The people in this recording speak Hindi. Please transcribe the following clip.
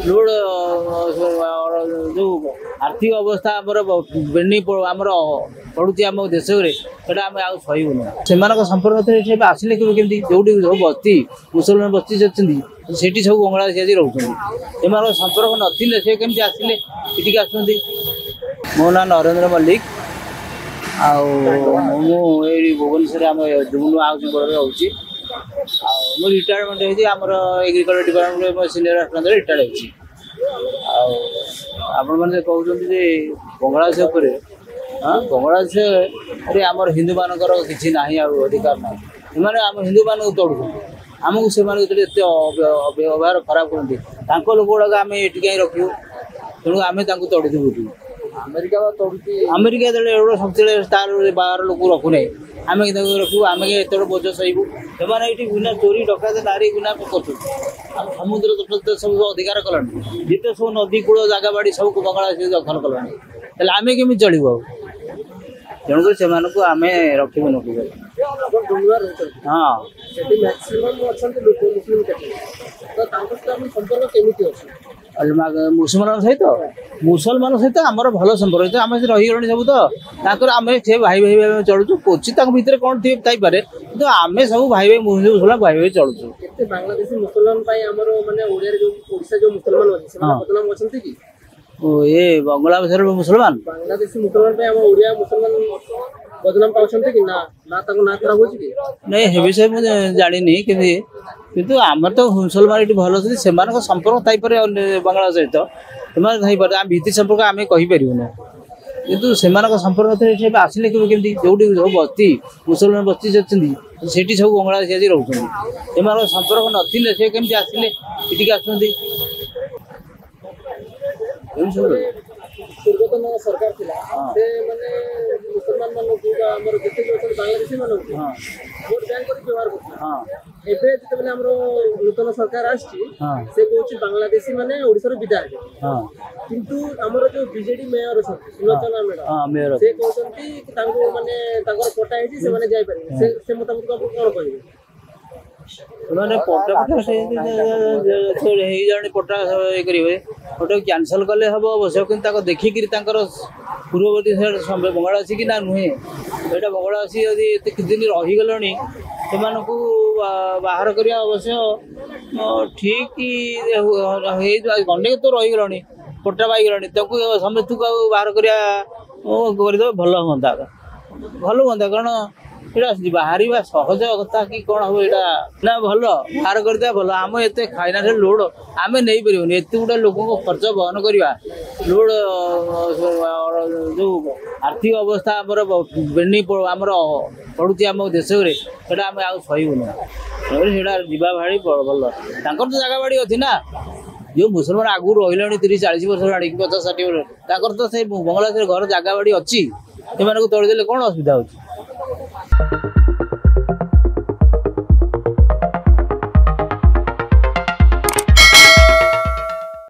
लोड जो आर्थिक अवस्था बेनी आमर पड़ुची आम देश में आम आईबुन से संपर्क आसिले केमी जो सब बस्ती मुसलमान बस्ती अच्छी सब बांग्लादेश आज रोचे संपर्क नथिले से केमी आसिले ये आसुँच मो ना नरेंद्र मल्लिक आई भुवनेश्वर आम जुगनू हाउसिंग बोर्ड में रोचे मो रिटायरमेंट होती आम agriculture department senior assistant retired होती आपण मैंने कहते बांग्लादेश हाँ बांग्लादेश आमर हिंदू मानकर किसी ना अधिकार ना इन्हें आम हिंदू मान तोड़ू आमको से व्यवहार खराब करते लोक गुड़ाक आम ये कहीं रखू तेणु आम तोड़ी देवु अमेरिका अमेरिका एवं शक्ति तार बाहर लोक रखुना आम रखू आम एत बोझ सहबू से बिना चोरी डकायत नारी बिना कर समुद्र तट सब अधिकार कलानी जिते सब नदी कूल जगह बाड़ी सब बांग्लादेश दखल कलानी आम केमी चलू तेणुक से आम रखू हाँ मुसलमान सहित आमर भल संपर्क आम रही सब तो आम से भाई भाई भाई चलुचु क्वचित भितर कौन थी पारे तो आम सब भाई भाई मुसलमान भाई भाई चलुचु बांग्लादेशी मुसलमान ये बांग्लादेश मुसलमान बांग्लादेशी मुसलमान बदनाम पाउछन्ते कि ना ना ताको ना खराब होछि कि नहीं हे विषय मुझे जानि नहीं किंतु आम तो मुसलमान ये भल अच्छे से संपर्क थी पारे बांग्लादेश सहित से थी पारे आम भित्ति संपर्क आम कहीपरूना किंतु से संपर्क आसिले केमी जो सब बस्ती मुसलमान बस्ती अच्छी सब बांग्लादेश आज रोचे संपर्क नथिले से केमी आसिले ये आसुँच पूर्वतन सरकार थिला से माने मुसलमान मानक हमर जते बांग्लादेशी मानक वोट बैंक कर व्यवहार करथि हां एबे जते माने हमरो नूतन सरकार आछि से कहछि बांग्लादेशी माने ओडिसा रो विधायक हां किंतु हमरो जो बीजेडी मेयर अछि सुलोचना मैडम हां मेयर से कहछन्ति कि तांको माने तांकर कोटा हेछि से माने जाय पारि से मुताबिक आप कोन कहिबे उन्होंने पटा पटा ये करेंगे पटा कैनसल कले हम अवश्य कि देखिक पूर्ववर्ती बांग्लादेशी कि ना नुहे यहाँ बांग्लादेशी यदि एत दिन रहीगले से बाहर करवा अवश्य ठीक अनेक तो रहीगले पटा पाईगले समस्त को बाहर करदे भल हाँ भल हाँ कारण ये बाहर सहज कथा कि कौन हम यहाँ ना भल बाहर करदे भल आम एत फाइनान्शियल लोड आम नहीं पार्बन एत गुड़ा लोक खर्च बहन करवा लोड जो आर्थिक अवस्था आमर बेनी आमर पड़ुची आम देश में आम आईबुन जा भाई भल तो जगह बाड़ी अच्छी ना जो मुसलमान आगु रही 30-40 वर्ष आड़ी 50-60 वर्ष तो से बांग्लादेश घर जगह बाड़ी अच्छी से तोड़देले कौन असुविधा हो